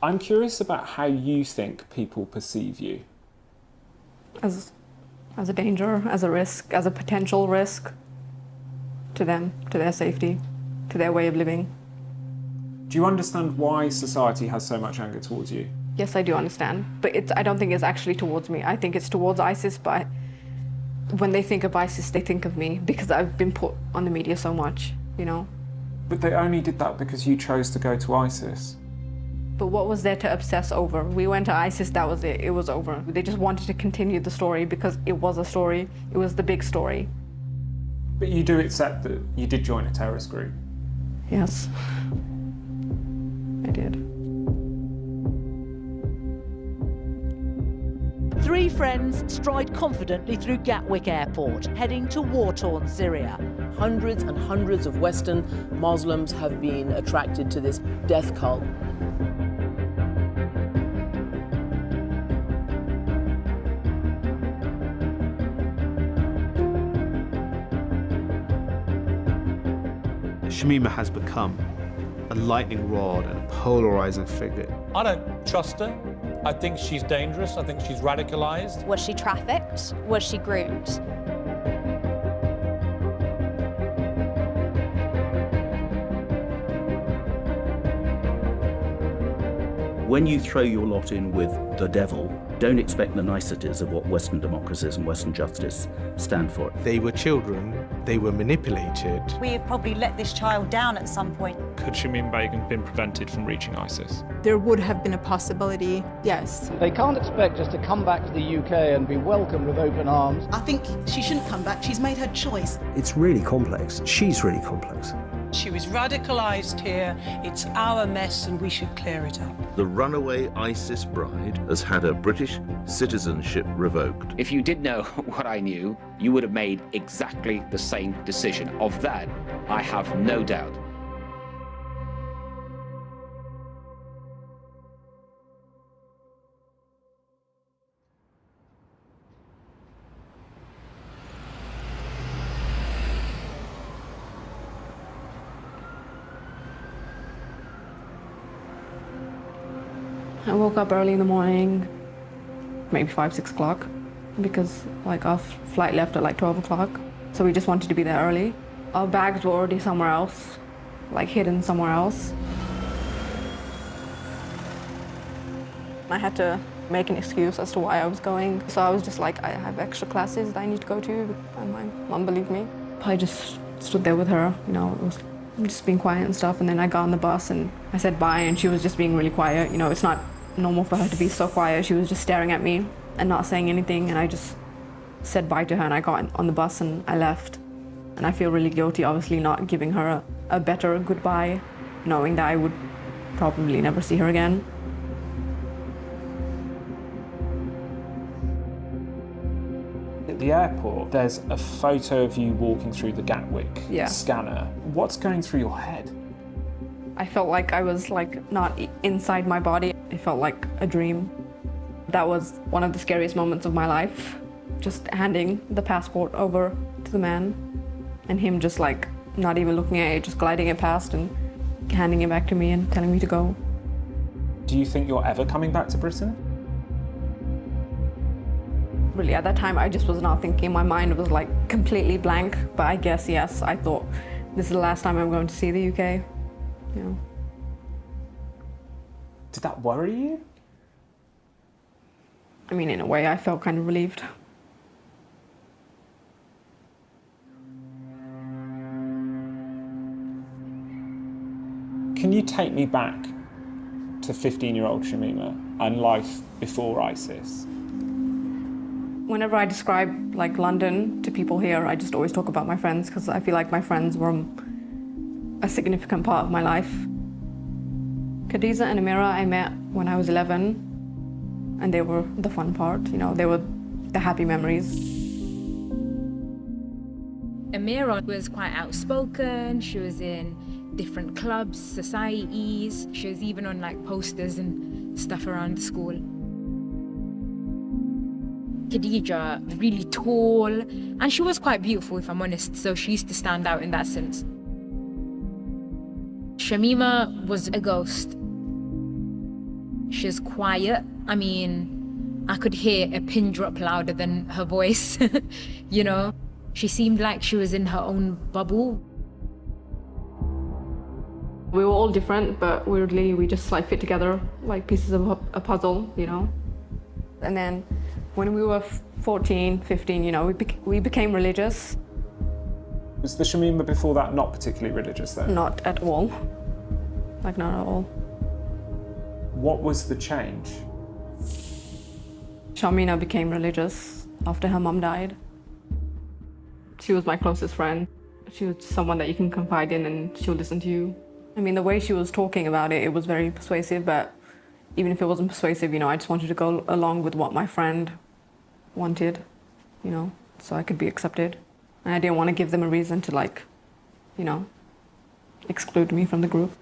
I'm curious about how you think people perceive you. As a danger, as a risk, as a potential risk to them, to their safety, to their way of living. Do you understand why society has so much anger towards you? Yes, I do understand, but I don't think it's actually towards me. I think it's towards ISIS, but when they think of ISIS, they think of me because I've been put on the media so much, you know? But they only did that because you chose to go to ISIS. But what was there to obsess over? We went to ISIS, that was it. It was over. They just wanted to continue the story because it was a story. It was the big story. But you do accept that you did join a terrorist group? Yes, I did. 3 friends stride confidently through Gatwick Airport, heading to war-torn Syria. Hundreds and hundreds of Western Muslims have been attracted to this death cult. Shamima has become a lightning rod and a polarizing figure. I don't trust her. I think she's dangerous. I think she's radicalized. Was she trafficked? Was she groomed? When you throw your lot in with the devil, don't expect the niceties of what Western democracies and Western justice stand for. They were children, they were manipulated. We have probably let this child down at some point. Could Shamima Begum have been prevented from reaching ISIS? There would have been a possibility, yes. They can't expect us to come back to the UK and be welcomed with open arms. I think she shouldn't come back. She's made her choice. It's really complex. She's really complex. She was radicalised here. It's our mess and we should clear it up. The runaway ISIS bride has had her British citizenship revoked. If you did know what I knew, you would have made exactly the same decision. Of that, I have no doubt. I woke up early in the morning, maybe 5, 6 o'clock, because like our flight left at like 12 o'clock. So we just wanted to be there early. Our bags were already somewhere else, like hidden somewhere else. I had to make an excuse as to why I was going. So I was just like, I have extra classes that I need to go to, and my mom believed me. I just stood there with her, you know, it was just being quiet and stuff. And then I got on the bus and I said bye, and she was just being really quiet. You know, it's not normal for her to be so quiet. She was just staring at me and not saying anything, and I just said bye to her and I got on the bus and I left. And I feel really guilty, obviously, not giving her a better goodbye, knowing that I would probably never see her again. At the airport, there's a photo of you walking through the Gatwick scanner. What's going through your head? I felt like I was like not inside my body. It felt like a dream. That was one of the scariest moments of my life. Just handing the passport over to the man and him just like not even looking at it, just gliding it past and handing it back to me and telling me to go. Do you think you're ever coming back to Britain? Really, at that time, I just was not thinking. My mind was like completely blank, but I guess, yes, I thought this is the last time I'm going to see the UK, you know. Did that worry you? I mean, in a way, I felt kind of relieved. Can you take me back to 15-year-old Shamima and life before ISIS? Whenever I describe like London to people here, I just always talk about my friends because I feel like my friends were a significant part of my life. Khadija and Amira I met when I was 11, and they were the fun part, you know, they were the happy memories. Amira was quite outspoken, she was in different clubs, societies, she was even on like posters and stuff around the school. Khadija, really tall, and she was quite beautiful if I'm honest, so she used to stand out in that sense. Shamima was a ghost. she's quiet. I mean, I could hear a pin drop louder than her voice, you know? She seemed like she was in her own bubble. We were all different, but weirdly, we just like fit together like pieces of a puzzle, you know? And then when we were 14, 15, you know, we became religious. Was the shamima before that not particularly religious then? Not at all. Like, not at all. What was the change? Shamina became religious after her mum died. She was my closest friend. She was someone that you can confide in and she'll listen to you. I mean, the way she was talking about it, it was very persuasive, but even if it wasn't persuasive, you know, I just wanted to go along with what my friend wanted, you know, so I could be accepted. And I didn't want to give them a reason to, like, you know, exclude me from the group.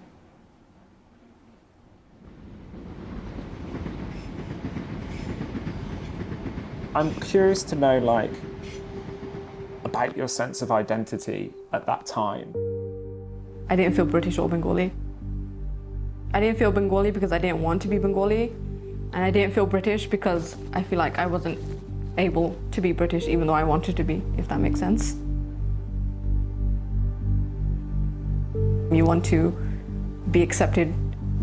I'm curious to know, like, about your sense of identity at that time. I didn't feel British or Bengali. I didn't feel Bengali because I didn't want to be Bengali. And I didn't feel British because I feel like I wasn't able to be British even though I wanted to be, if that makes sense. You want to be accepted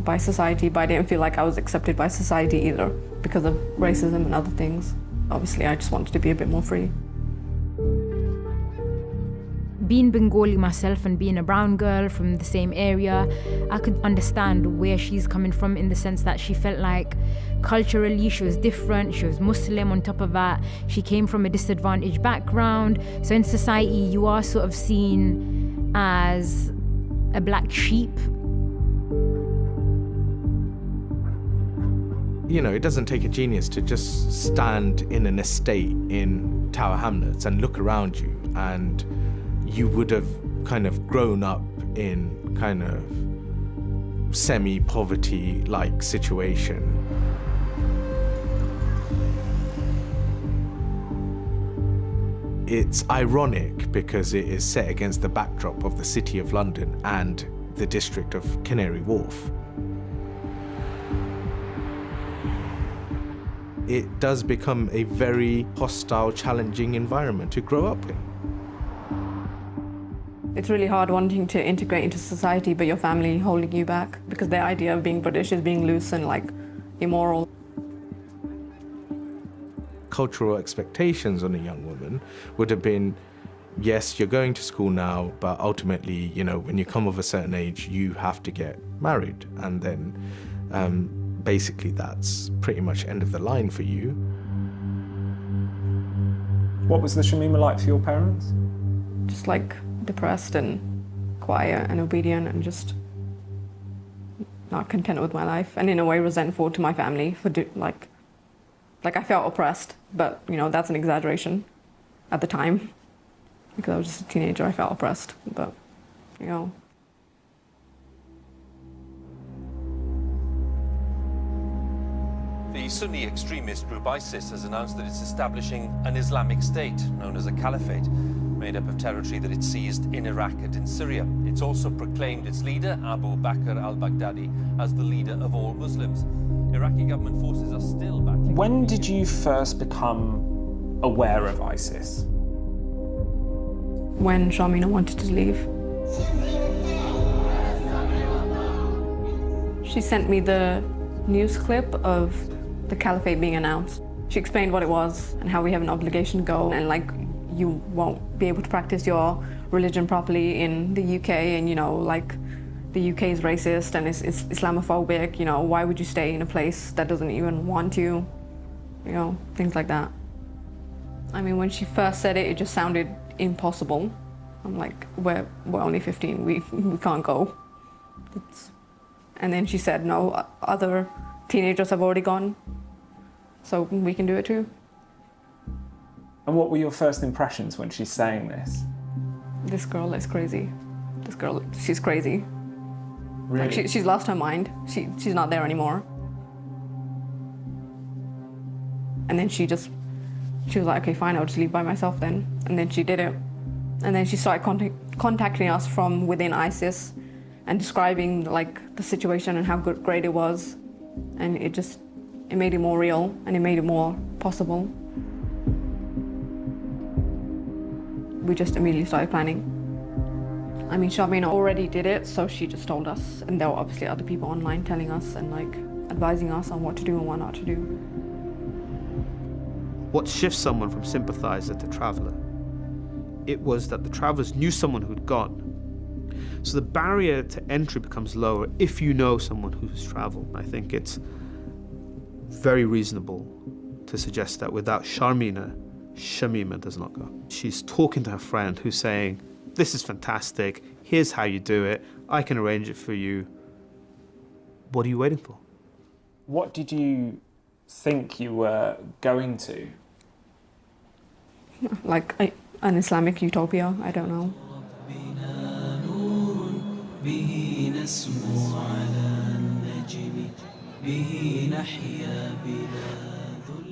by society, but I didn't feel like I was accepted by society either because of racism and other things. Obviously, I just wanted to be a bit more free. Being Bengali myself and being a brown girl from the same area, I could understand where she's coming from in the sense that she felt like culturally she was different, she was Muslim on top of that, she came from a disadvantaged background. So in society, you are sort of seen as a black sheep. You know, it doesn't take a genius to just stand in an estate in Tower Hamlets and look around you, and you would have kind of grown up in kind of semi-poverty-like situation. It's ironic because it is set against the backdrop of the City of London and the district of Canary Wharf. It does become a very hostile, challenging environment to grow up in. It's really hard wanting to integrate into society, but your family holding you back because their idea of being British is being loose and like immoral. Cultural expectations on a young woman would have been, yes, you're going to school now, but ultimately, you know, when you come of a certain age, you have to get married. And then basically that's pretty much end of the line for you. What was the shamima like for your parents? Just like depressed and quiet and obedient and just not content with my life and in a way resentful to my family for like I felt oppressed, but you know, that's an exaggeration at the time because I was just a teenager. I felt oppressed, but you know. The Sunni extremist group ISIS has announced that it's establishing an Islamic State known as a caliphate, made up of territory that it seized in Iraq and in Syria. It's also proclaimed its leader, Abu Bakr al-Baghdadi, as the leader of all Muslims. Iraqi government forces are still battling. When did you first become aware of ISIS? When Shamina wanted to leave. She sent me the news clip of the caliphate being announced. She explained what it was and how we have an obligation to go and like you won't be able to practice your religion properly in the UK and you know like the UK is racist and it's Islamophobic, you know, why would you stay in a place that doesn't even want you? You know, things like that. I mean, when she first said it, it just sounded impossible. I'm like, we're only 15, we can't go. And then she said, no, other teenagers have already gone, so we can do it too. And what were your first impressions when she's saying this? This girl is crazy. This girl, she's crazy. Really? Like she's lost her mind. She's not there anymore. And then she was like, okay, fine, I'll just leave by myself then. And then she did it. And then she started contacting us from within ISIS and describing like the situation and how great it was. and it made it more real and it made it more possible. We just immediately started planning. I mean, Shamima already did it, so she just told us, and there were obviously other people online telling us and like advising us on what to do and what not to do. What shifts someone from sympathizer to traveller? It was that the travellers knew someone who'd gone. So the barrier to entry becomes lower if you know someone who's travelled. I think it's very reasonable to suggest that without Shamima does not go. She's talking to her friend who's saying, this is fantastic, here's how you do it, I can arrange it for you. What are you waiting for? What did you think you were going to? Like an Islamic utopia, I don't know.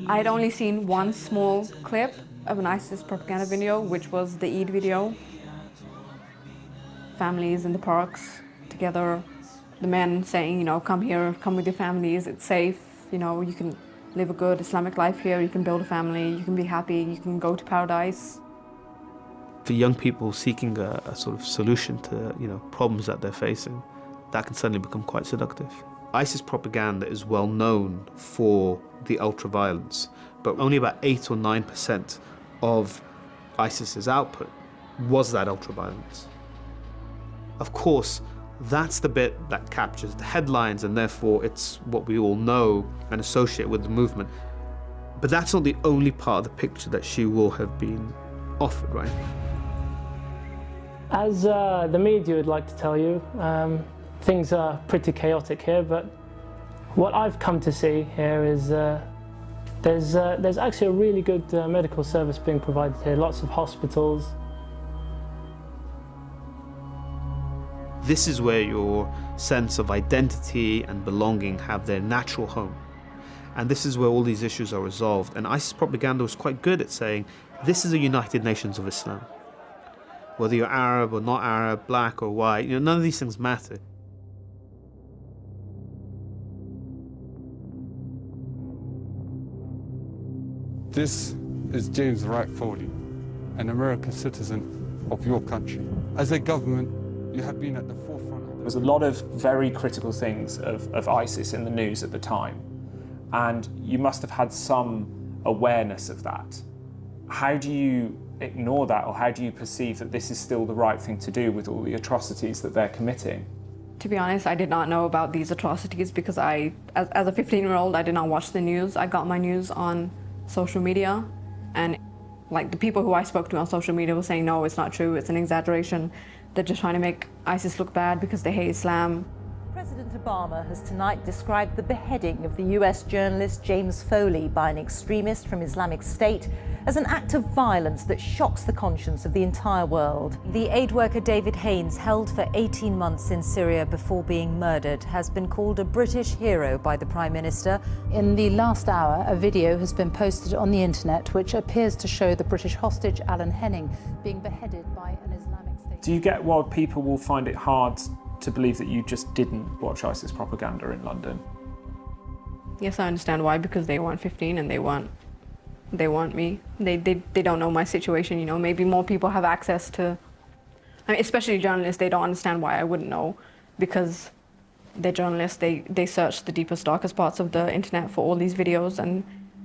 I'd only seen one small clip of an ISIS propaganda video, which was the Eid video. Families in the parks together, the men saying, you know, come here, come with your families, it's safe, you know, you can live a good Islamic life here, you can build a family, you can be happy, you can go to paradise. For young people seeking a sort of solution to, you know, problems that they're facing, that can suddenly become quite seductive. ISIS propaganda is well known for the ultra-violence, but only about 8 or 9% of ISIS's output was that ultra-violence. Of course, that's the bit that captures the headlines, and therefore it's what we all know and associate with the movement. But that's not the only part of the picture that she will have been offered, right? As the media would like to tell you, things are pretty chaotic here, but what I've come to see here is there's actually a really good medical service being provided here, lots of hospitals. This is where your sense of identity and belonging have their natural home. And this is where all these issues are resolved. And ISIS propaganda was quite good at saying, this is a United Nations of Islam. Whether you're Arab or not Arab, black or white, you know, none of these things matter. This is James Wright Foley, an American citizen of your country. As a government, you have been at the forefront. There was a lot of very critical things of ISIS in the news at the time, and you must have had some awareness of that. How do you ignore that, or how do you perceive that this is still the right thing to do with all the atrocities that they're committing? To be honest, I did not know about these atrocities because as a 15-year-old, I did not watch the news. I got my news on social media, and like the people who I spoke to on social media were saying, no, it's not true, it's an exaggeration. They're just trying to make ISIS look bad because they hate Islam. President Obama has tonight described the beheading of the US journalist James Foley by an extremist from Islamic State as an act of violence that shocks the conscience of the entire world. The aid worker David Haines, held for 18 months in Syria before being murdered, has been called a British hero by the Prime Minister. In the last hour, a video has been posted on the internet which appears to show the British hostage Alan Henning being beheaded by an Islamic State. Do you get why people will find it hard to believe that you just didn't watch ISIS propaganda in London? Yes, I understand why, because they weren't 15 and they want me. They don't know my situation, you know. Maybe more people have access to, I mean, especially journalists, they don't understand why I wouldn't know, because they're journalists, they search the deepest, darkest parts of the internet for all these videos, and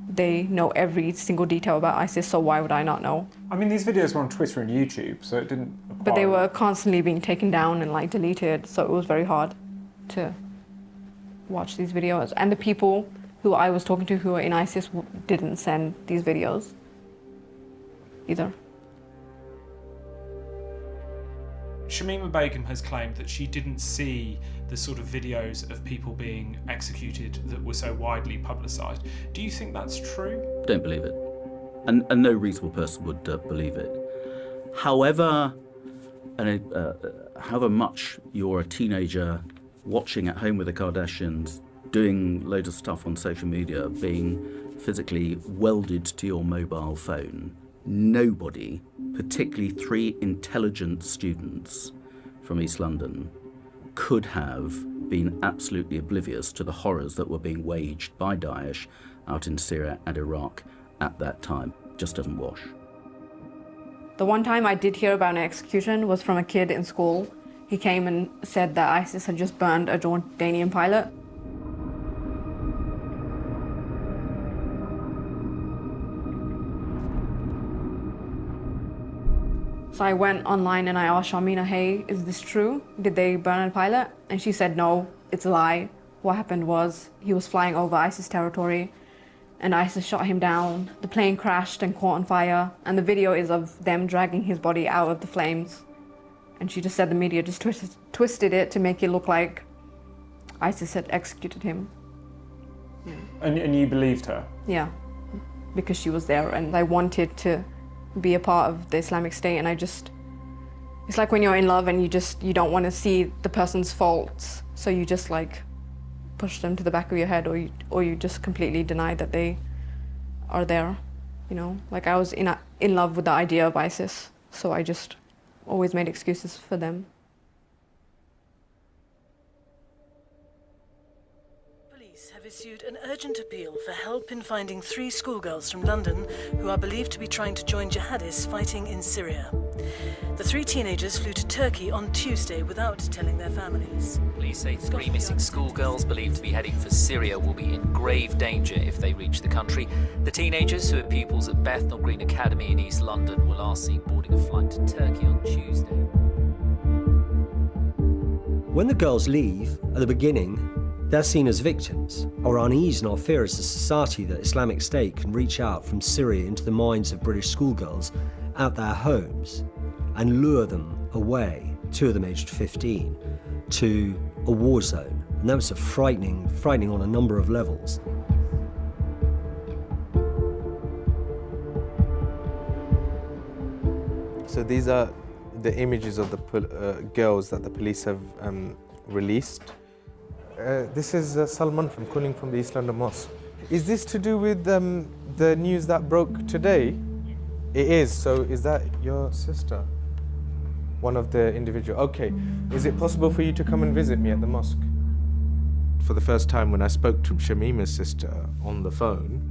they know every single detail about ISIS, so why would I not know? I mean, these videos were on Twitter and YouTube, so it didn't require... But they were constantly being taken down and like deleted, so it was very hard to watch these videos. And the people who I was talking to who were in ISIS didn't send these videos either. Shamima Begum has claimed that she didn't see the sort of videos of people being executed that were so widely publicised. Do you think that's true? Don't believe it. And no reasonable person would believe it. However, however much you're a teenager watching at home with the Kardashians, doing loads of stuff on social media, being physically welded to your mobile phone, nobody, particularly 3 intelligent students from East London, could have been absolutely oblivious to the horrors that were being waged by Daesh out in Syria and Iraq at that time. Just doesn't wash. The one time I did hear about an execution was from a kid in school. He came and said that ISIS had just burned a Jordanian pilot. So I went online and I asked Shamina, hey, is this true? Did they burn a pilot? And she said, no, it's a lie. What happened was he was flying over ISIS territory and ISIS shot him down. The plane crashed and caught on fire, and the video is of them dragging his body out of the flames. And she just said the media just twisted it to make it look like ISIS had executed him. Yeah. And you believed her? Yeah, because she was there, and I wanted to be a part of the Islamic State, and it's like when you're in love and you don't want to see the person's faults, so you just like push them to the back of your head, or you just completely deny that they are there, you know? Like I was in love with the idea of ISIS, so I just always made excuses for them. Police have issued an urgent appeal for help in finding 3 schoolgirls from London who are believed to be trying to join jihadists fighting in Syria. The 3 teenagers flew to Turkey on Tuesday without telling their families. Police say 3 missing schoolgirls believed to be heading for Syria will be in grave danger if they reach the country. The teenagers, who are pupils at Bethnal Green Academy in East London, were last seen boarding a flight to Turkey on Tuesday. When the girls leave, at the beginning, they're seen as victims. Our unease and our fear as a society that Islamic State can reach out from Syria into the minds of British schoolgirls at their homes and lure them away, 2 of them aged 15, to a war zone. And that was frightening on a number of levels. So these are the images of the girls that the police have released. This is Salman calling from the East London Mosque. Is this to do with the news that broke today? It is. So is that your sister? One of the individual. Okay. Is it possible for you to come and visit me at the mosque? For the first time, when I spoke to Shamima's sister on the phone,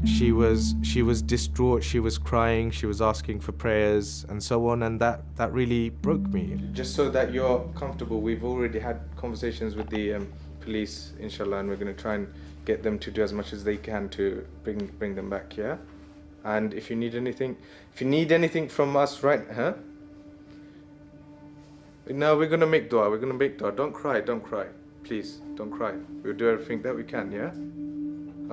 she was distraught. She was crying. She was asking for prayers and so on, and that really broke me. Just so that you're comfortable, we've already had conversations with the police, inshallah, and we're going to try and get them to do as much as they can to bring them back. Yeah. And if you need anything from us, right? Huh? No, we're gonna make dua. We're gonna make dua. Don't cry. Please, don't cry. We'll do everything that we can. Yeah.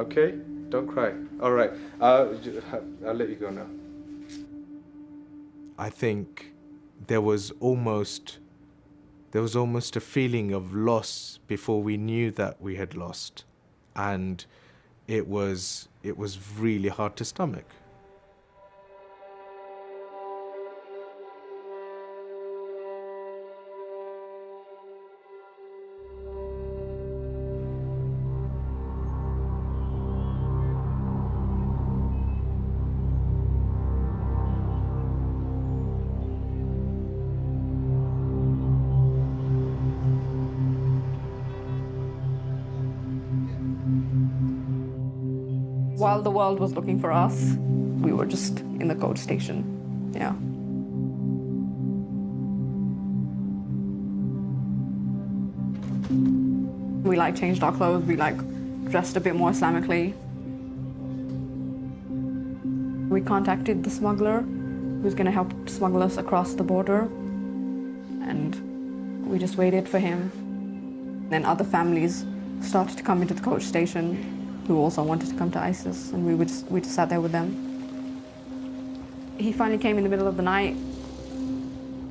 Okay. Don't cry. All right. I'll let you go now. I think there was almost a feeling of loss before we knew that we had lost, and it was really hard to stomach. While the world was looking for us, we were just in the coach station. Yeah. We changed our clothes, we dressed a bit more Islamically. We contacted the smuggler who's gonna help smuggle us across the border, and we just waited for him. Then other families started to come into the coach station who also wanted to come to ISIS, and we just sat there with them. He finally came in the middle of the night.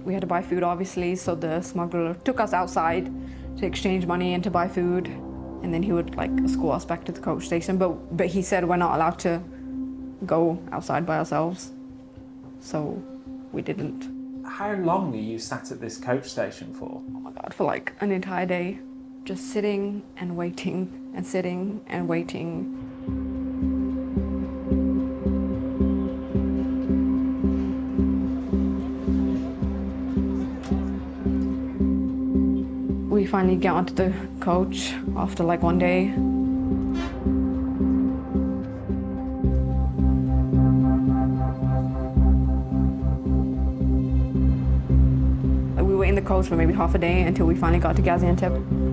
We had to buy food, obviously, so the smuggler took us outside to exchange money and to buy food, and then he would escort us back to the coach station. But he said we're not allowed to go outside by ourselves, so we didn't. How long were you sat at this coach station for? Oh my God, for an entire day, just sitting and waiting and sitting and waiting. We finally get onto the coach after like one day. We were in the coach for maybe half a day until we finally got to Gaziantep.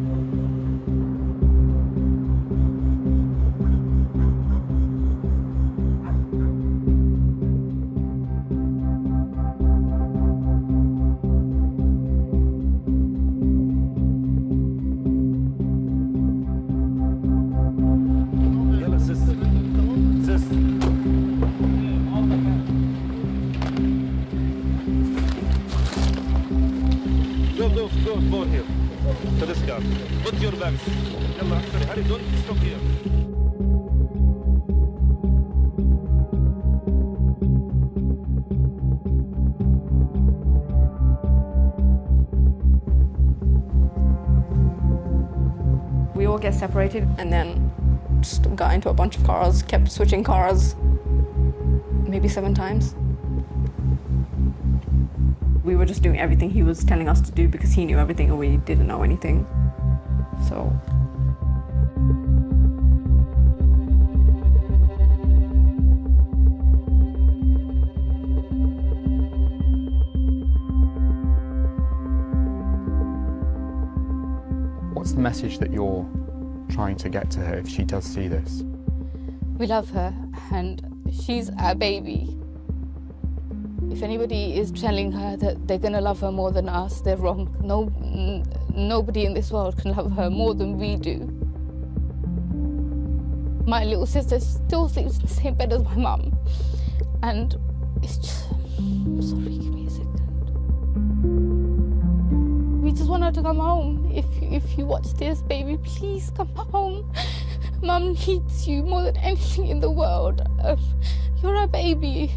Go forward here. To this car. Put your bags. Yalla, hurry, don't stop here. We all get separated and then just got into a bunch of cars, kept switching cars, maybe 7 times. We were just doing everything he was telling us to do because he knew everything and we didn't know anything. So. What's the message that you're trying to get to her if she does see this? We love her and she's our baby. If anybody is telling her that they're going to love her more than us, they're wrong. Nobody in this world can love her more than we do. My little sister still sleeps in the same bed as my mum. And it's just... Sorry, give me a second. We just want her to come home. If you watch this, baby, please come home. Mum needs you more than anything in the world. You're our baby.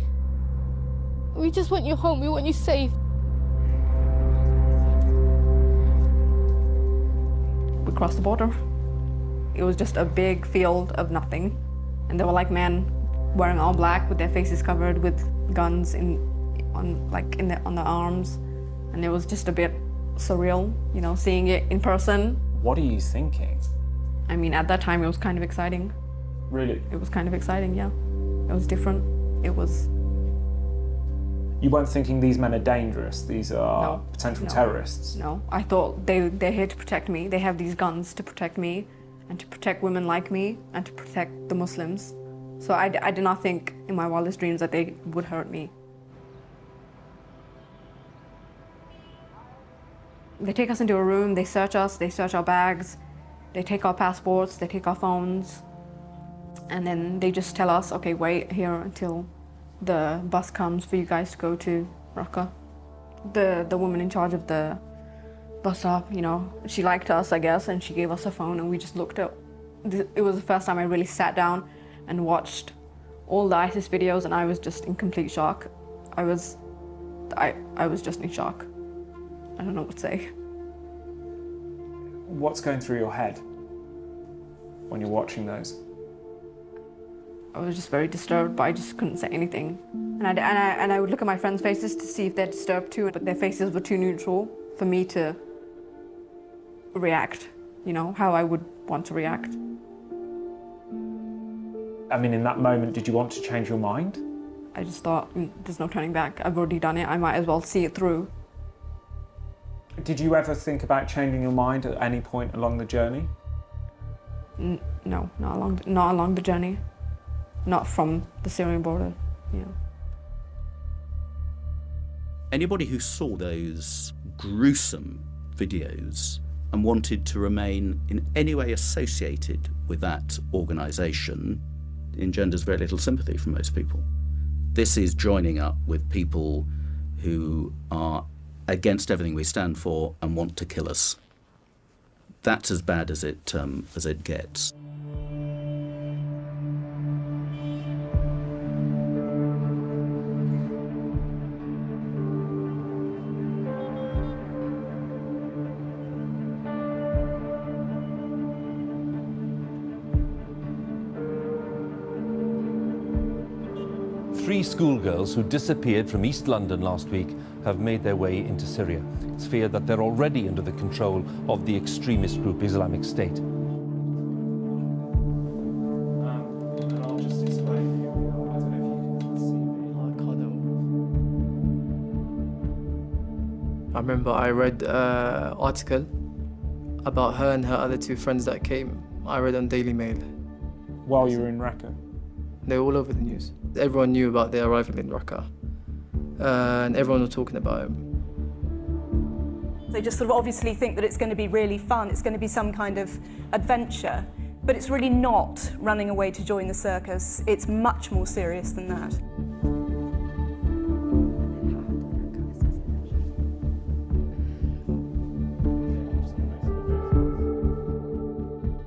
We just want you home, we want you safe. We crossed the border. It was just a big field of nothing. And there were like men wearing all black with their faces covered with guns on their arms. And it was just a bit surreal, you know, seeing it in person. What are you thinking? I mean, at that time it was kind of exciting. Really? It was kind of exciting, yeah. It was different. It was... You weren't thinking these men are dangerous, these are potential terrorists? No, I thought they're here to protect me. They have these guns to protect me and to protect women like me and to protect the Muslims. So I did not think in my wildest dreams that they would hurt me. They take us into a room, they search us, they search our bags, they take our passports, they take our phones, and then they just tell us, okay, wait here until the bus comes for you guys to go to Raqqa. The woman in charge of the bus stop, you know, she liked us, I guess, and she gave us her phone and we just looked at... It was the first time I really sat down and watched all the ISIS videos and I was just in complete shock. I was just in shock. I don't know what to say. What's going through your head when you're watching those? I was just very disturbed, but I just couldn't say anything. And I would look at my friends' faces to see if they're disturbed too, but their faces were too neutral for me to react, you know, how I would want to react. I mean, in that moment, did you want to change your mind? I just thought, there's no turning back. I've already done it. I might as well see it through. Did you ever think about changing your mind at any point along the journey? No, not along the journey. Not from the Syrian border, yeah. Anybody who saw those gruesome videos and wanted to remain in any way associated with that organisation engenders very little sympathy from most people. This is joining up with people who are against everything we stand for and want to kill us. That's as bad as it gets. 3 schoolgirls who disappeared from East London last week have made their way into Syria. It's feared that they're already under the control of the extremist group Islamic State. I remember I read an article about her and her other 2 friends that came. I read on Daily Mail. While you were in Raqqa? They were all over the news. Everyone knew about their arrival in Raqqa, and everyone was talking about it. They just sort of obviously think that it's going to be really fun, it's going to be some kind of adventure, but it's really not running away to join the circus. It's much more serious than that.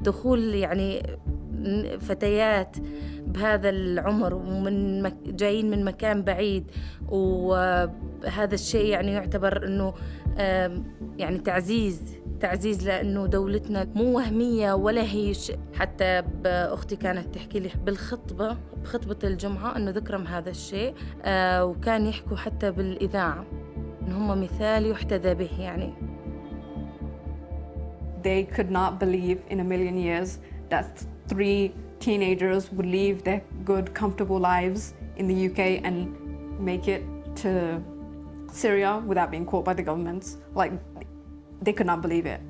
دخول يعني فتيات بهذا العمر ومن جايين من مكان بعيد، وهذا الشيء يعني يعتبر انه يعني تعزيز لانه دولتنا مو وهميه ولا هي حتى اختي كانت تحكي لي بخطبه الجمعه انه ذكرم هذا الشيء، وكان يحكوا حتى بالاذاعه ان هم مثال يحتذى به يعني. They could not believe in a million years that 3 teenagers would leave their good, comfortable lives in the UK and make it to Syria without being caught by the governments. Like, they could not believe it.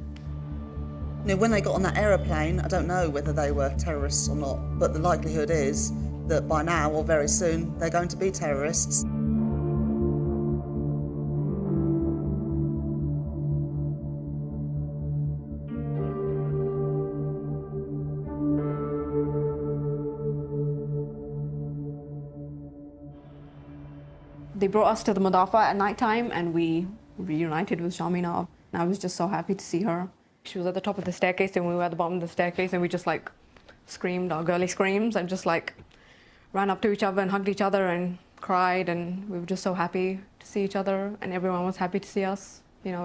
You know, when they got on that aeroplane, I don't know whether they were terrorists or not, but the likelihood is that by now or very soon they're going to be terrorists. They brought us to the Mudafa at night time and we reunited with Shamima. And I was just so happy to see her. She was at the top of the staircase and we were at the bottom of the staircase and we just like screamed our girly screams and just like ran up to each other and hugged each other and cried, and we were just so happy to see each other and everyone was happy to see us. You know,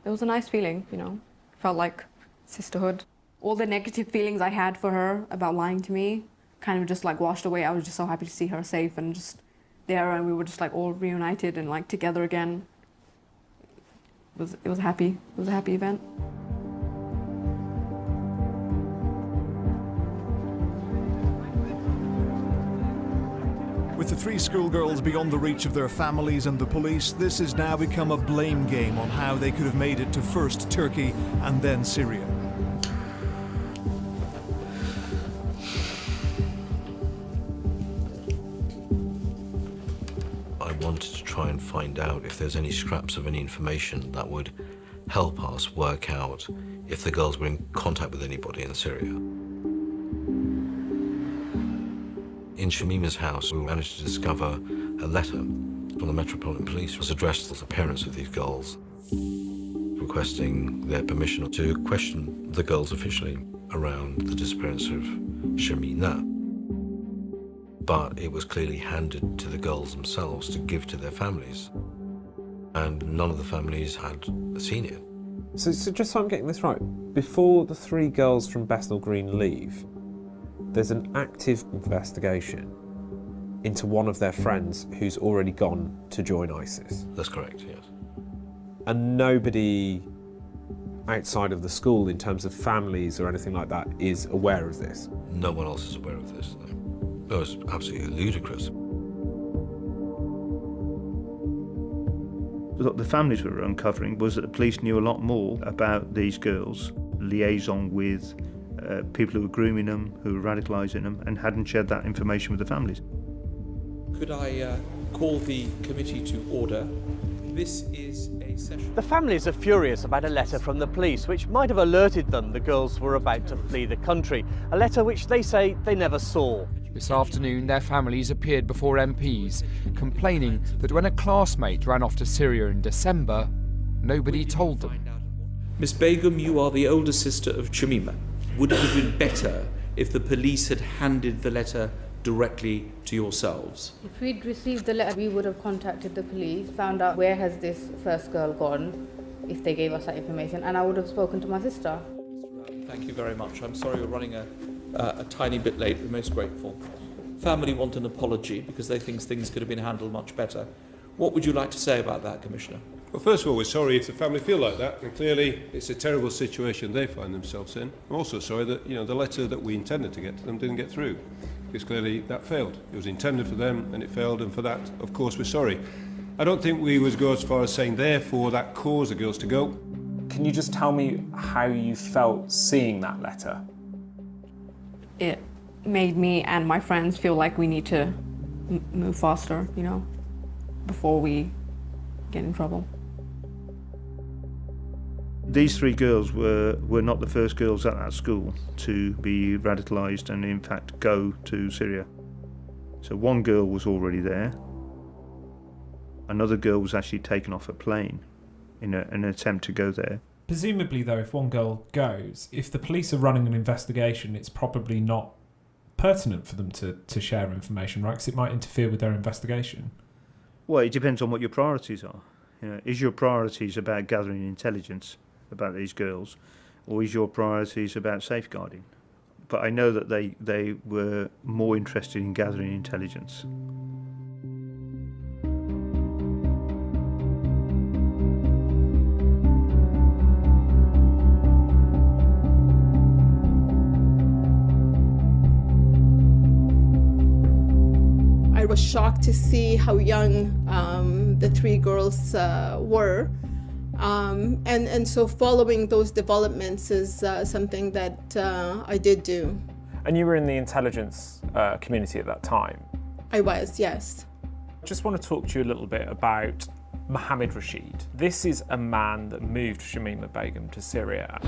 it was a nice feeling, you know. Felt like sisterhood. All the negative feelings I had for her about lying to me kind of just like washed away. I was just so happy to see her safe and just there, and we were just like all reunited and like together again. It was happy. It was a happy event. With the 3 schoolgirls beyond the reach of their families and the police, this has now become a blame game on how they could have made it to first Turkey and then Syria. I wanted to try and find out if there's any scraps of any information that would help us work out if the girls were in contact with anybody in Syria. In Shamima's house, we managed to discover a letter from the Metropolitan Police. It was addressed to the parents of these girls, requesting their permission to question the girls officially around the disappearance of Shamima. But it was clearly handed to the girls themselves to give to their families, and none of the families had seen it. So just so I'm getting this right, before the 3 girls from Bethnal Green leave, there's an active investigation into one of their friends who's already gone to join ISIS. That's correct, yes. And nobody outside of the school, in terms of families or anything like that, is aware of this? No one else is aware of this, no. No, it's absolutely ludicrous. What the families were uncovering was that the police knew a lot more about these girls, liaison with people who were grooming them, who were radicalising them, and hadn't shared that information with the families. Could I call the committee to order? This is a session. The families are furious about a letter from the police which might have alerted them the girls were about to flee the country, a letter which they say they never saw. This afternoon, their families appeared before MPs, complaining that when a classmate ran off to Syria in December, nobody told them. Miss Begum, you are the older sister of Shamima. Would it have been better if the police had handed the letter directly to yourselves? If we'd received the letter, we would have contacted the police, found out where has this first girl gone, if they gave us that information, and I would have spoken to my sister. Thank you very much. I'm sorry we're running a tiny bit late. We're most grateful. family want an apology because they think things could have been handled much better. What would you like to say about that, Commissioner? Well, first of all, we're sorry if the family feel like that, and clearly it's a terrible situation they find themselves in. I'm also sorry that the letter that we intended to get to them didn't get through, because clearly that failed. It was intended for them and it failed, and for that, of course, we're sorry. I don't think we would go as far as saying therefore that caused the girls to go. Can you just tell me how you felt seeing that letter? It made me and my friends feel like we need to move faster, before we get in trouble. These 3 girls were not the first girls at that school to be radicalised and in fact go to Syria. So one girl was already there. Another girl was actually taken off a plane in an attempt to go there. Presumably though, if one girl goes, if the police are running an investigation, it's probably not pertinent for them to share information, right? Because it might interfere with their investigation. Well, it depends on what your priorities are. Is your priorities about gathering intelligence about these girls, or is your priorities about safeguarding? But I know that they were more interested in gathering intelligence. I was shocked to see how young the 3 girls were. And so following those developments is something that I did do. And you were in the intelligence community at that time? I was, yes. I just want to talk to you a little bit about Mohammed Rashid. This is a man that moved Shamima Begum to Syria.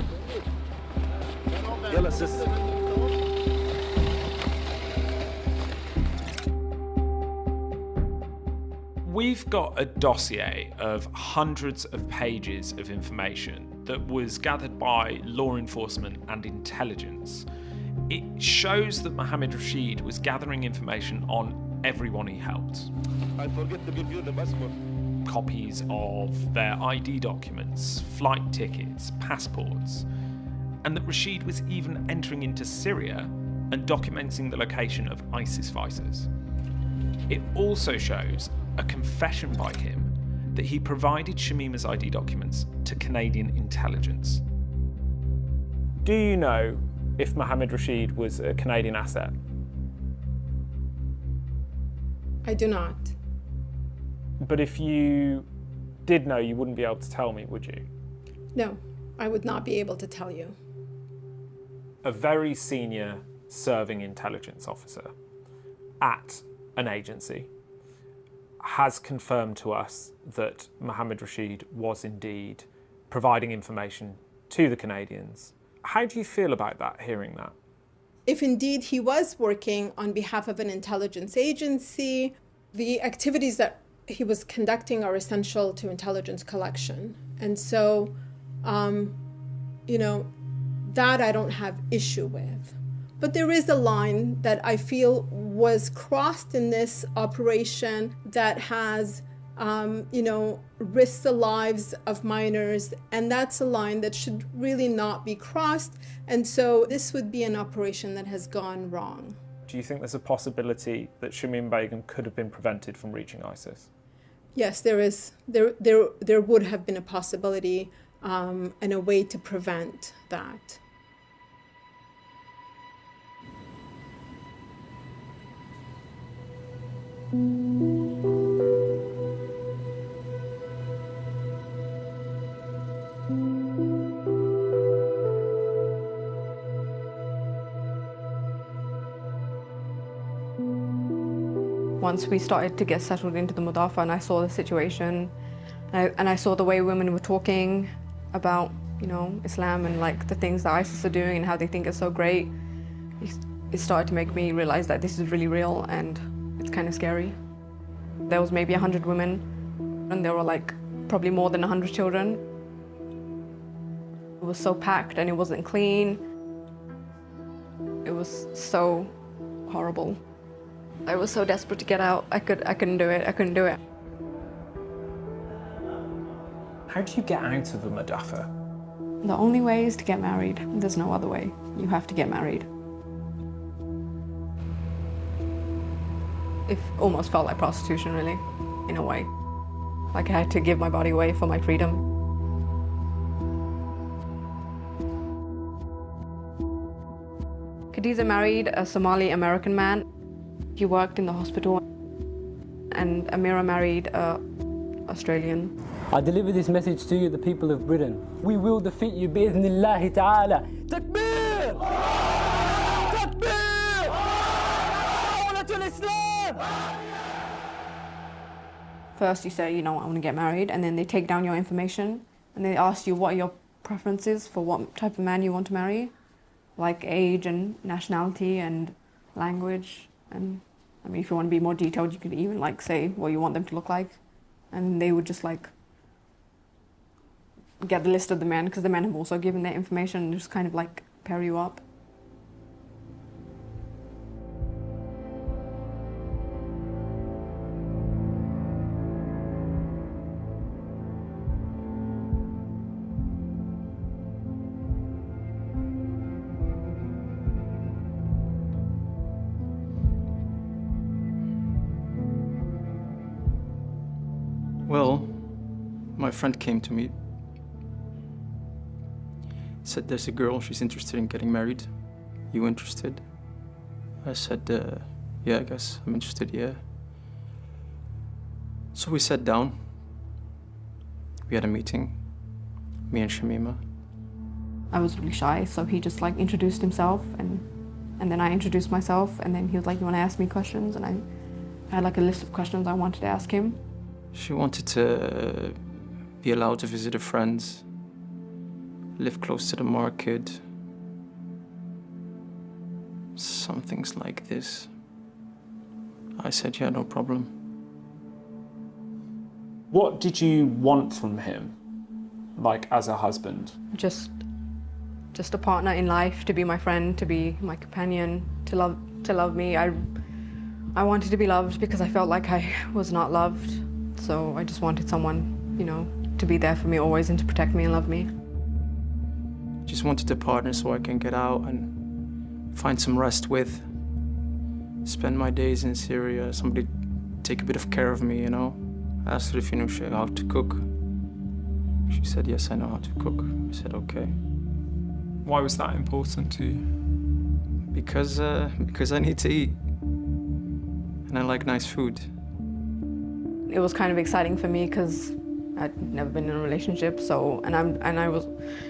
We've got a dossier of hundreds of pages of information that was gathered by law enforcement and intelligence. It shows that Mohammed Rashid was gathering information on everyone he helped. I forget to give you the passport. Copies of their ID documents, flight tickets, passports, and that Rashid was even entering into Syria and documenting the location of ISIS fighters. It also shows a confession by him that he provided Shamima's ID documents to Canadian intelligence. Do you know if Mohammed Rashid was a Canadian asset? I do not. But if you did know, you wouldn't be able to tell me, would you? No, I would not be able to tell you. A very senior serving intelligence officer at an agency has confirmed to us that Mohammed Rashid was indeed providing information to the Canadians. How do you feel about that, hearing that? If indeed he was working on behalf of an intelligence agency, the activities that he was conducting are essential to intelligence collection. And so, that I don't have issue with. But there is a line that I feel was crossed in this operation that has, risked the lives of minors, and that's a line that should really not be crossed. And so this would be an operation that has gone wrong. Do you think there's a possibility that Shamima Begum could have been prevented from reaching ISIS? Yes, there is. There would have been a possibility and a way to prevent that. Once we started to get settled into the Mudafa and I saw the situation and I saw the way women were talking about, Islam and like the things that ISIS are doing and how they think it's so great, it started to make me realize that this is really real and it's kind of scary. There was maybe 100 women and there were like probably more than 100 children. It was so packed and it wasn't clean. It was so horrible. I was so desperate to get out. I couldn't do it. I couldn't do it. How do you get out of the Mudafa? The only way is to get married. There's no other way. You have to get married. It almost felt like prostitution, really, in a way. Like I had to give my body away for my freedom. Khadija married a Somali-American man. He worked in the hospital. And Amira married an Australian. I deliver this message to you, the people of Britain. We will defeat you, bi'idhnillahi ta'ala. Takbir! Takbir! Dawlatul Islam! First you say, you know, I want to get married, and then they take down your information, and they ask you what are your preferences for what type of man you want to marry, like age and nationality and language. And I mean, if you want to be more detailed, you could even like say what you want them to look like, and they would just like get the list of the men, because the men have also given their information, and just kind of like pair you up. Well, my friend came to me, said there's a girl, she's interested in getting married. You interested? I said, yeah, I guess I'm interested, yeah. So we sat down, we had a meeting, me and Shamima. I was really shy, so he just like introduced himself, and then I introduced myself, and then he was like, you want to ask me questions? And I had like a list of questions I wanted to ask him. She wanted to be allowed to visit her friends, live close to the market, some things like this. I said, yeah, no problem. What did you want from him, like as a husband? Just a partner in life, to be my friend, to be my companion, to love me. I wanted to be loved because I felt like I was not loved. So I just wanted someone, you know, to be there for me always and to protect me and love me. Just wanted a partner so I can get out and find some rest with. Spend my days in Syria, somebody take a bit of care of me, you know. I asked her if you knew how to cook. She said, yes, I know how to cook. I said, okay. Why was that important to you? Because I need to eat. And I like nice food. It was kind of exciting for me because I'd never been in a relationship, so and I was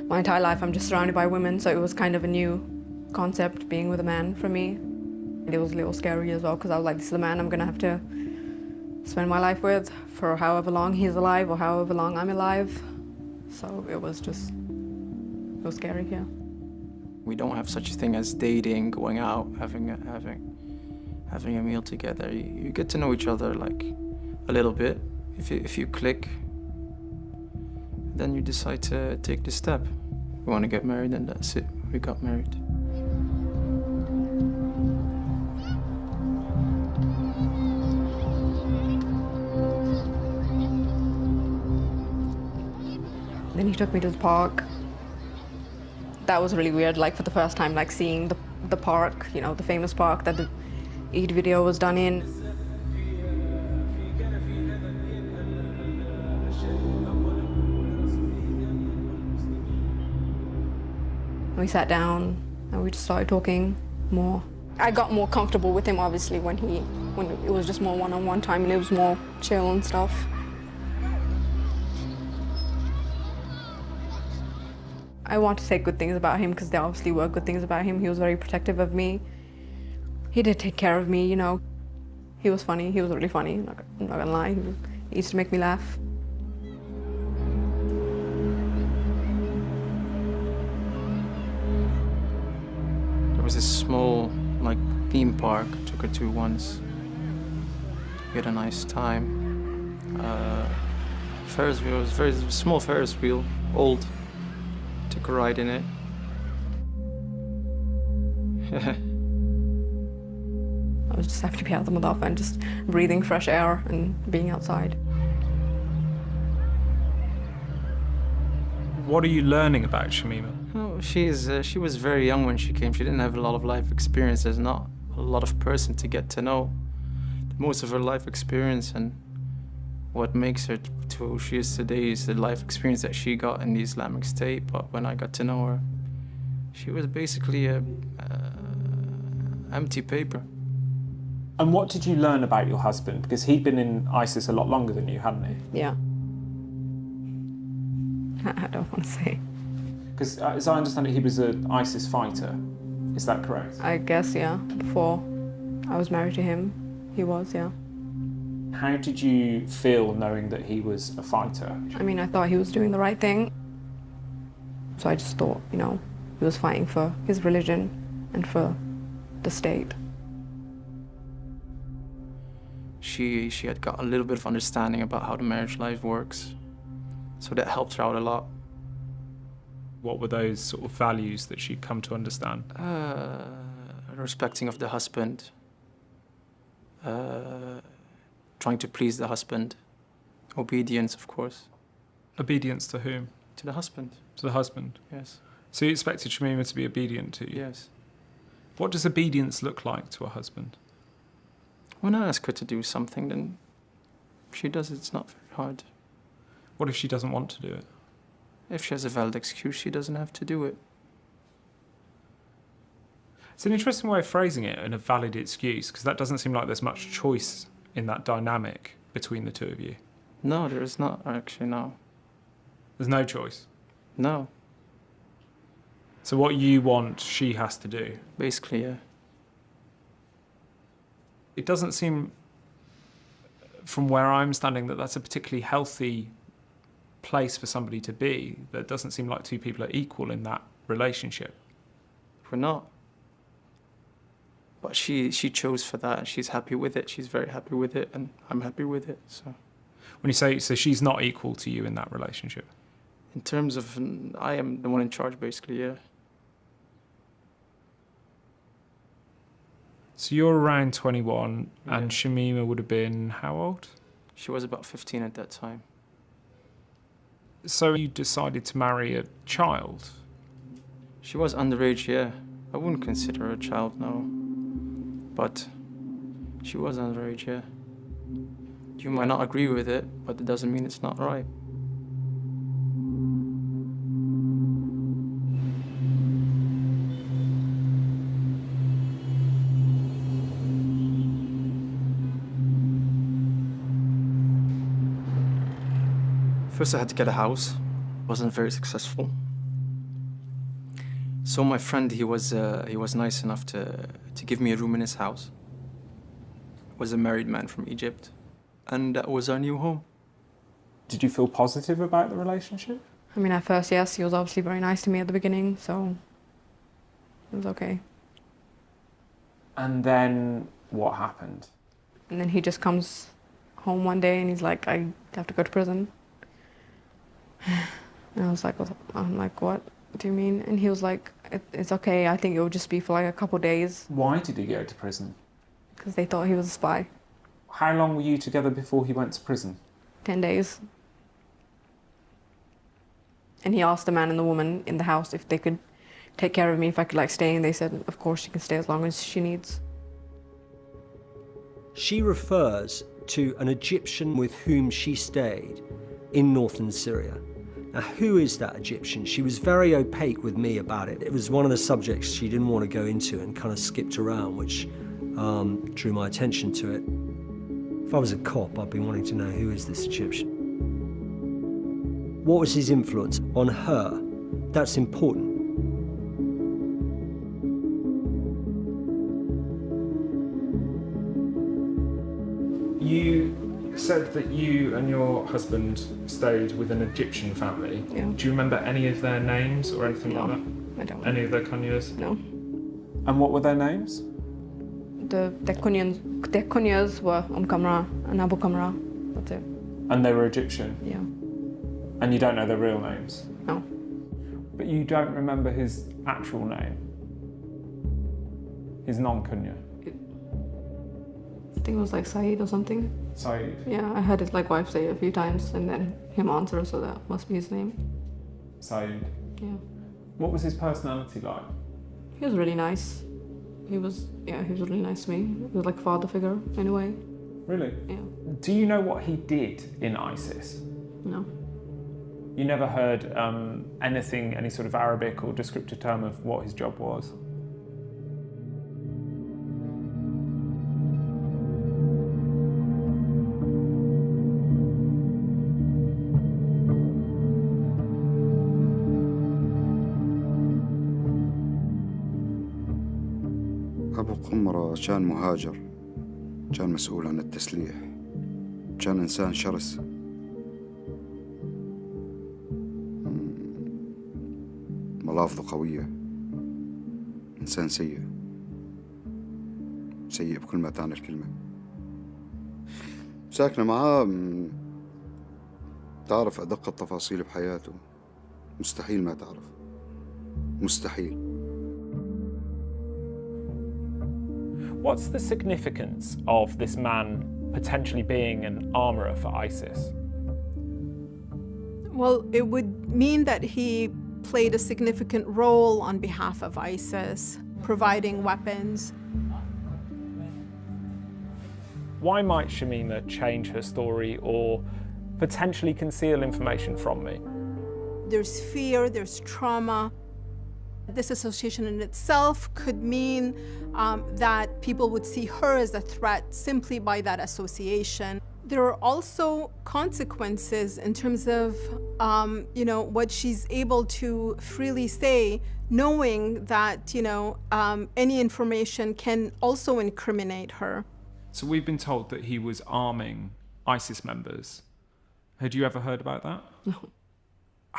my entire life I'm just surrounded by women, so it was kind of a new concept being with a man for me. It was a little scary as well because I was like, this is the man I'm gonna have to spend my life with for however long he's alive or however long I'm alive. So it was scary, yeah. We don't have such a thing as dating, going out, having a meal together. You get to know each other like a little bit. If you click, then you decide to take the step. We want to get married, and that's it. We got married. Then he took me to the park. That was really weird, like for the first time, like seeing the park, you know, the famous park that the Eid video was done in. We sat down and we just started talking more. I got more comfortable with him, obviously, when it was just more one-on-one time and it was more chill and stuff. I want to say good things about him because there obviously were good things about him. He was very protective of me. He did take care of me, you know. He was funny. He was really funny. I'm not gonna lie. He used to make me laugh. There was this small, like, theme park I took her to once. We had a nice time. Ferris wheel, it was a very small Ferris wheel, old. Took a ride in it. I was just happy to be out of the Madaf and just breathing fresh air and being outside. What are you learning about Shamima? Oh, she was very young when she came. She didn't have a lot of life experience. There's not a lot of person to get to know. most of her life experience, and what makes her to who she is today is the life experience that she got in the Islamic State. But when I got to know her, she was basically a empty paper. And what did you learn about your husband? Because he'd been in ISIS a lot longer than you, hadn't he? Yeah. I don't want to say. Because as I understand it, he was an ISIS fighter. Is that correct? I guess, yeah. Before I was married to him, he was, yeah. How did you feel knowing that he was a fighter? I mean, I thought he was doing the right thing. So I just thought, you know, he was fighting for his religion and for the state. She had got a little bit of understanding about how the marriage life works, so that helped her out a lot. What were those sort of values that she'd come to understand? Respecting of the husband, trying to please the husband, obedience, of course. Obedience to whom? To the husband. To the husband? Yes. So you expected Shamima to be obedient to you? Yes. What does obedience look like to a husband? When I ask her to do something, then she does it. It's not very hard. What if she doesn't want to do it? If she has a valid excuse, she doesn't have to do it. It's an interesting way of phrasing it, and a valid excuse, because that doesn't seem like there's much choice in that dynamic between the two of you. No, there is not, actually, no. There's no choice? No. So what you want, she has to do? Basically, yeah. It doesn't seem, from where I'm standing, that that's a particularly healthy place for somebody to be. That doesn't seem like two people are equal in that relationship. We're not. But she chose for that, and she's happy with it. She's very happy with it, and I'm happy with it, so. When you say, so she's not equal to you in that relationship? In terms of, I am the one in charge, basically, yeah. So you're around 21, and Shamima would have been how old? She was about 15 at that time. So you decided to marry a child? She was underage, yeah. I wouldn't consider her a child, no. But she was underage, yeah. You might not agree with it, but it doesn't mean it's not right. First I had to get a house. Wasn't very successful. So my friend, he was nice enough to give me a room in his house. Was a married man from Egypt, and that was our new home. Did you feel positive about the relationship? I mean, at first, yes, he was obviously very nice to me at the beginning, so it was okay. And then what happened? And then he just comes home one day and he's like, I have to go to prison. And I was like, I'm like, what do you mean? And he was like, it's okay, I think it will just be for like a couple of days. Why did he go to prison? Because they thought he was a spy. How long were you together before he went to prison? 10 days. And he asked the man and the woman in the house if they could take care of me, if I could like stay, and they said, of course she can stay as long as she needs. She refers to an Egyptian with whom she stayed in northern Syria. Now, who is that Egyptian? She was very opaque with me about it. It was one of the subjects she didn't want to go into and kind of skipped around, which drew my attention to it. If I was a cop, I'd be wanting to know, who is this Egyptian? What was his influence on her? That's important. You said that you and your husband stayed with an Egyptian family. Yeah. Do you remember any of their names or anything like that? I don't. Any of their kunyas? No. And what were their names? Their kunyas were Kamra and Abu Kamra. That's it. And they were Egyptian? Yeah. And you don't know their real names? No. But you don't remember his actual name? His non-kunya? I think it was like Saeed or something. Saeed? Yeah, I heard his like wife say it a few times and then him answer, so that must be his name. Saeed? Yeah. What was his personality like? He was really nice. He was really nice to me. He was like a father figure in a way. Really? Yeah. Do you know what he did in ISIS? No. You never heard anything, any sort of Arabic or descriptive term of what his job was? أبو قمرة كان مهاجر، كان مسؤول عن التسليح، كان إنسان شرس. ملافظه قوية، إنسان سيء، سيء بكل ما تعني الكلمة. ساكنة معاه، تعرف أدق التفاصيل بحياته، مستحيل ما تعرف، مستحيل. What's the significance of this man potentially being an armourer for ISIS? Well, it would mean that he played a significant role on behalf of ISIS, providing weapons. Why might Shamima change her story or potentially conceal information from me? There's fear, there's trauma. This association in itself could mean that people would see her as a threat simply by that association. There are also consequences in terms of, what she's able to freely say, knowing that, any information can also incriminate her. So we've been told that he was arming ISIS members. Had you ever heard about that? No.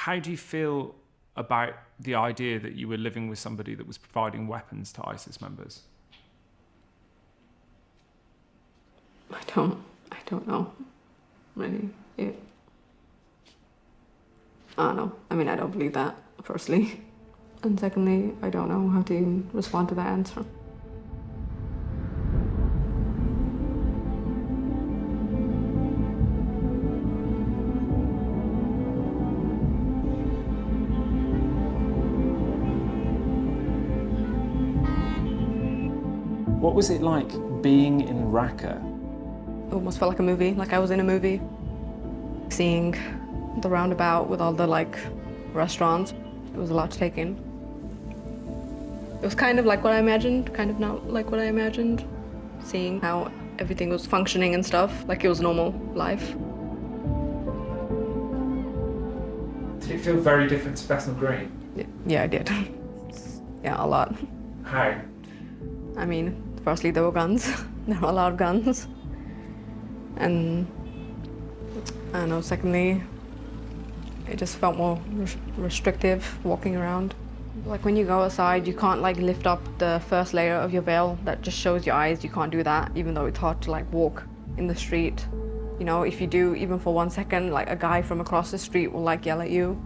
How do you feel about the idea that you were living with somebody that was providing weapons to ISIS members? I don't know. Really. I don't know. I mean, I don't believe that, firstly. And secondly, I don't know how to even respond to that answer. What was it like being in Raqqa? It almost felt like a movie, like I was in a movie. Seeing the roundabout with all the restaurants, it was a lot to take in. It was kind of like what I imagined, kind of not like what I imagined. Seeing how everything was functioning and stuff, like it was normal life. Did it feel very different to Bethnal Green? Yeah, I did. Yeah, a lot. How? I mean, firstly, there were guns. There were a lot of guns. And I don't know, secondly, it just felt more restrictive walking around. Like when you go outside, you can't lift up the first layer of your veil that just shows your eyes. You can't do that, even though it's hard to walk in the street. If you do, even for 1 second, a guy from across the street will yell at you.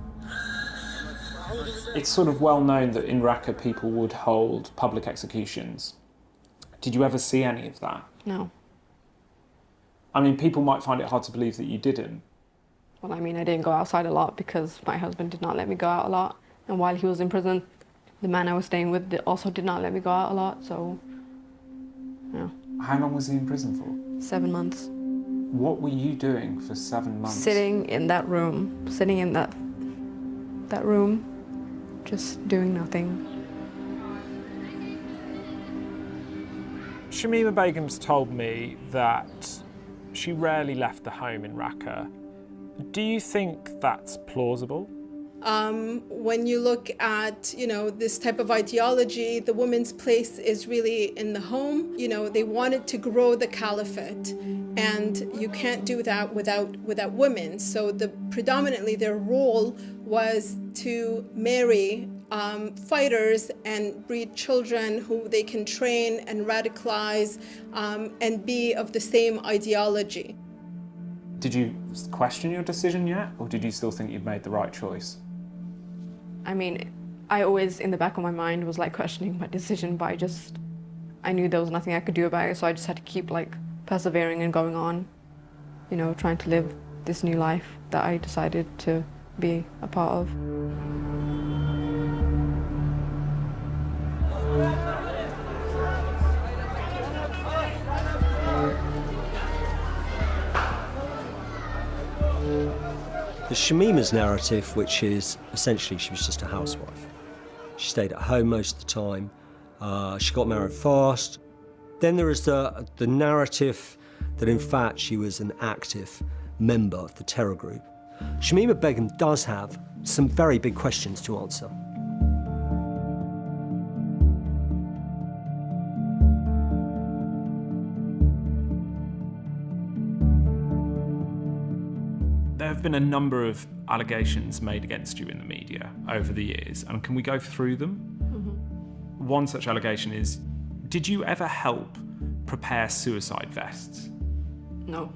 It's sort of well known that in Raqqa people would hold public executions. Did you ever see any of that? No. I mean, people might find it hard to believe that you didn't. Well, I mean, I didn't go outside a lot because my husband did not let me go out a lot. And while he was in prison, the man I was staying with also did not let me go out a lot, so, yeah. How long was he in prison for? 7 months. What were you doing for 7 months? Sitting in that room, that room, just doing nothing. Shamima Begum's told me that she rarely left the home in Raqqa. Do you think that's plausible? When you look at, this type of ideology, the woman's place is really in the home. They wanted to grow the caliphate, and you can't do that without women. So predominantly their role was to marry fighters and breed children who they can train and radicalize and be of the same ideology. Did you question your decision yet, or did you still think you'd made the right choice? I mean, I always, in the back of my mind, was questioning my decision, but I knew there was nothing I could do about it, so I just had to keep persevering and going on, trying to live this new life that I decided to be a part of. There's Shamima's narrative, which is essentially she was just a housewife. She stayed at home most of the time. She got married fast. Then there is the narrative that in fact she was an active member of the terror group. Shamima Begum does have some very big questions to answer. There have been a number of allegations made against you in the media over the years, and can we go through them? Mm-hmm. One such allegation is, did you ever help prepare suicide vests? No.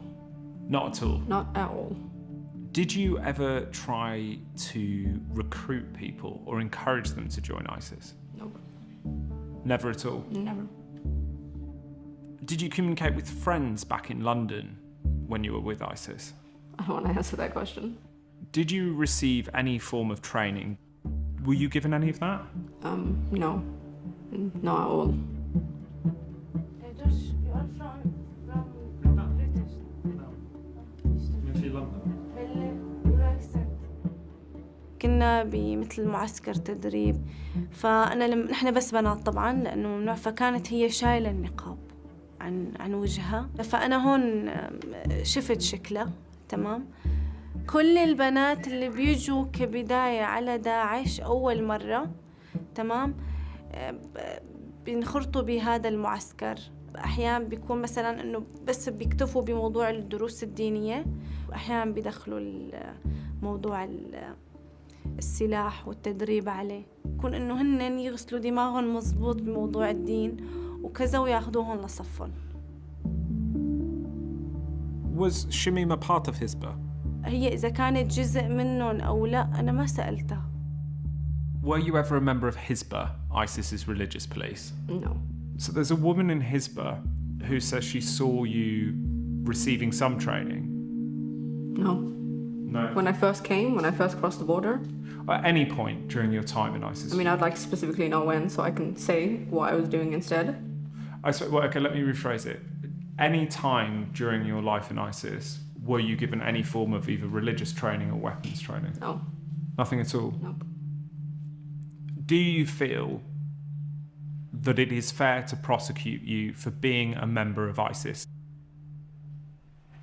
Not at all? Not at all. Did you ever try to recruit people or encourage them to join ISIS? No. Never at all? Never. Did you communicate with friends back in London when you were with ISIS? I don't want to answer that question. Did you receive any form of training? Were you given any of that? No. Not at all. كنا بمثل معسكر تدريب، فأنا نحن بس بنات طبعاً لأنه فكانت هي شايلة النقاب عن وجهها، فأنا هون شفت شكلها تمام. كل البنات اللي بيجوا كبداية على داعش أول مرة تمام بينخرطوا بهذا المعسكر. أحيانا بيكون مثلاً إنه بس بيكتفوا بموضوع الدروس الدينية، وأحيانا بيدخلوا موضوع السلاح والتدريب عليه، يكون إنه هن يغسلوا دماغهم مزبوط بموضوع الدين وكذا وياخدوهم لصفهم. Was Shamima part of Hizbah? هي إذا كانت جزء منهم أو لا أنا ما سألتها. Were you ever a member of Hizbah, ISIS's religious police? No. So there's a woman in Hizbah who says she saw you receiving some training. No. No. When I first crossed the border. At any point during your time in ISIS? I mean, I'd like to specifically know when so I can say what I was doing instead. Okay, let me rephrase it. Any time during your life in ISIS, were you given any form of either religious training or weapons training? No. Nothing at all? Nope. Do you feel that it is fair to prosecute you for being a member of ISIS?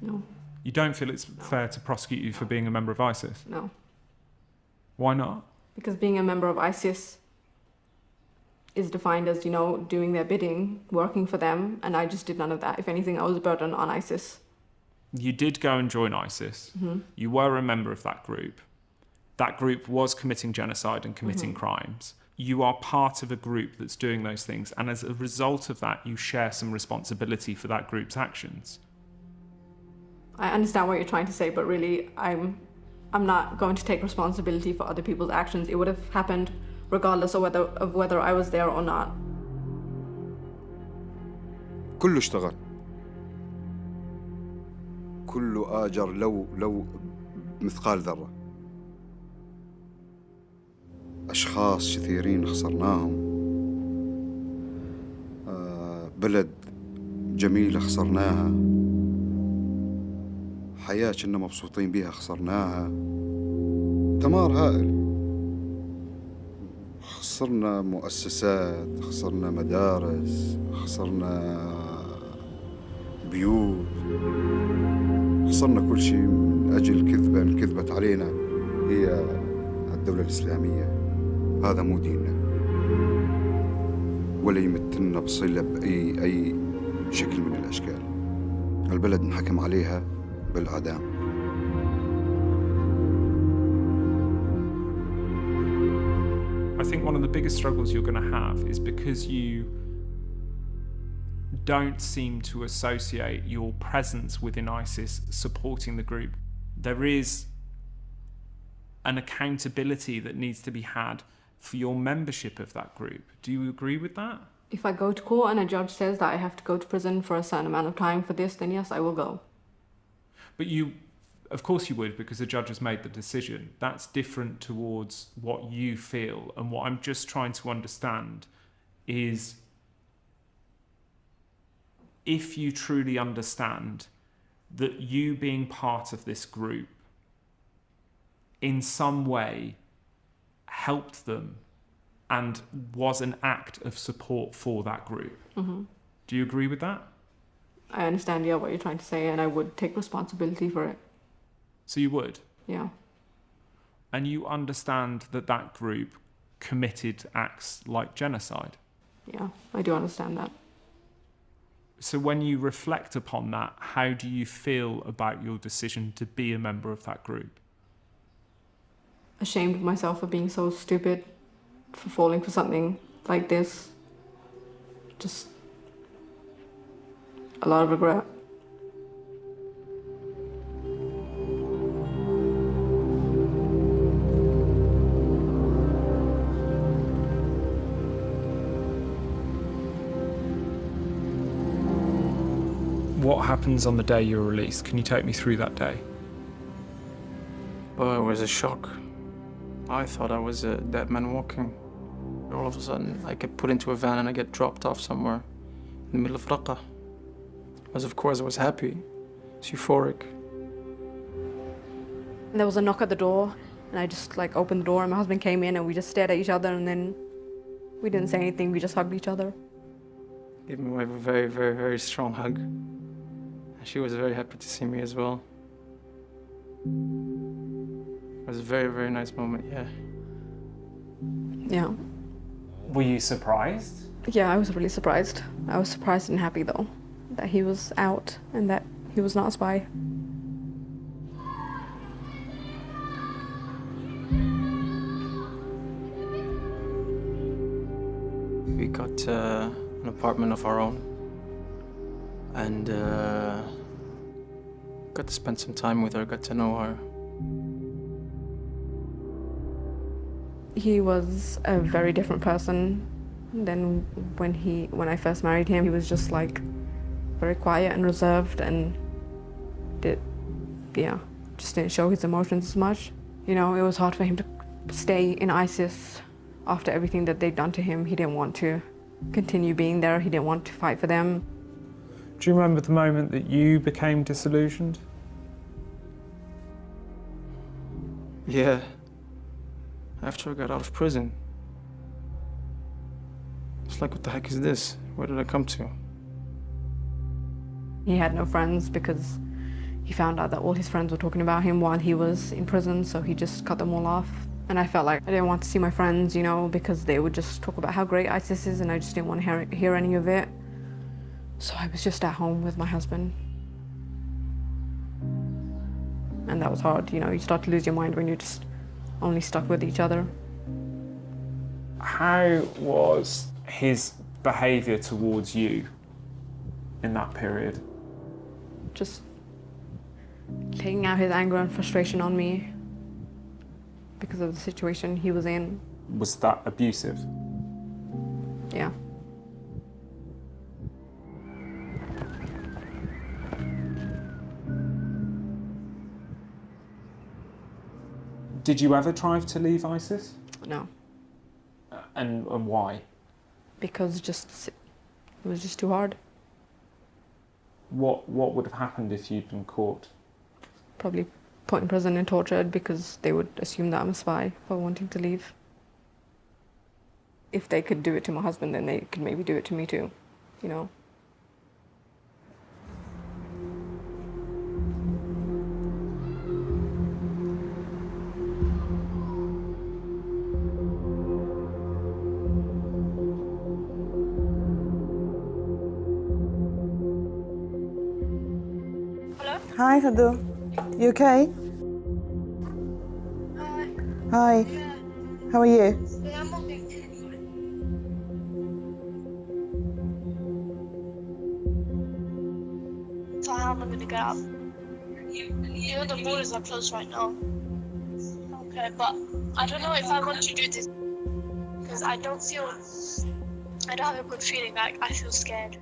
No. You don't feel it's fair to prosecute you for being a member of ISIS? No. Why not? Because being a member of ISIS is defined as, doing their bidding, working for them, and I just did none of that. If anything, I was a burden on ISIS. You did go and join ISIS. Mm-hmm. You were a member of that group. That group was committing genocide and committing crimes. You are part of a group that's doing those things, and as a result of that, you share some responsibility for that group's actions. I understand what you're trying to say, but really, I'm not going to take responsibility for other people's actions. It would have happened regardless of whether I was there or not. كله اشتغل. كله آجر لو مثقال ذرة. أشخاص كثيرين خسرناهم. بلد جميلة خسرناها. حياة كنا مبسوطين بيها خسرناها. دمار هائل. خسرنا مؤسسات، خسرنا مدارس، خسرنا بيوت، خسرنا كل شيء من أجل كذبة كذبت علينا هي الدولة الإسلامية. هذا مو ديننا ولا يمتلنا بصلة بأي شكل من الأشكال. البلد انحكم عليها بالإعدام. I think one of the biggest struggles you're going to have is because you don't seem to associate your presence within ISIS supporting the group. There is an accountability that needs to be had for your membership of that group. Do you agree with that? If I go to court and a judge says that I have to go to prison for a certain amount of time for this, then yes, I will go. But of course you would, because the judge has made the decision. That's different towards what you feel. And what I'm just trying to understand is if you truly understand that you being part of this group in some way helped them and was an act of support for that group. Mm-hmm. Do you agree with that? I understand, yeah, what you're trying to say, and I would take responsibility for it. So you would? Yeah. And you understand that that group committed acts like genocide? Yeah, I do understand that. So when you reflect upon that, how do you feel about your decision to be a member of that group? Ashamed of myself for being so stupid, for falling for something like this. Just a lot of regret. What happens on the day you're released? Can you take me through that day? Oh, it was a shock. I thought I was a dead man walking. All of a sudden, I get put into a van and I get dropped off somewhere in the middle of Raqqa. Of course, I was happy. It's euphoric. And there was a knock at the door, and I just opened the door, and my husband came in, and we just stared at each other, and then we didn't say anything, we just hugged each other. Gave my wife a very, very, very strong hug. She was very happy to see me as well. It was a very, very nice moment, yeah. Yeah. Were you surprised? Yeah, I was really surprised. I was surprised and happy, though, that he was out and that he was not a spy. We got an apartment of our own and got to spend some time with her, got to know her. He was a very different person than when I first married him. He was just very quiet and reserved and just didn't show his emotions as much. You know, it was hard for him to stay in ISIS after everything that they'd done to him. He didn't want to continue being there. He didn't want to fight for them. Do you remember the moment that you became disillusioned? Yeah. After I got out of prison. It's like, what the heck is this? Where did I come to? He had no friends because he found out that all his friends were talking about him while he was in prison, so he just cut them all off. And I felt like I didn't want to see my friends, you know, because they would just talk about how great ISIS is, and I just didn't want to hear any of it. So I was just at home with my husband. And that was hard, you know, you start to lose your mind when you're just only stuck with each other. How was his behaviour towards you in that period? Just taking out his anger and frustration on me because of the situation he was in. Was that abusive? Yeah. Did you ever try to leave ISIS? No. And why? Because it was just too hard. What would have happened if you'd been caught? Probably put in prison and tortured because they would assume that I'm a spy for wanting to leave. If they could do it to my husband, then they could maybe do it to me too, you know? Hi, Hadu. You okay? Hi. How are you? So how am I going to get up? You know the borders are closed right now. Okay, but I don't know if I want to do this because I don't have a good feeling. I feel scared.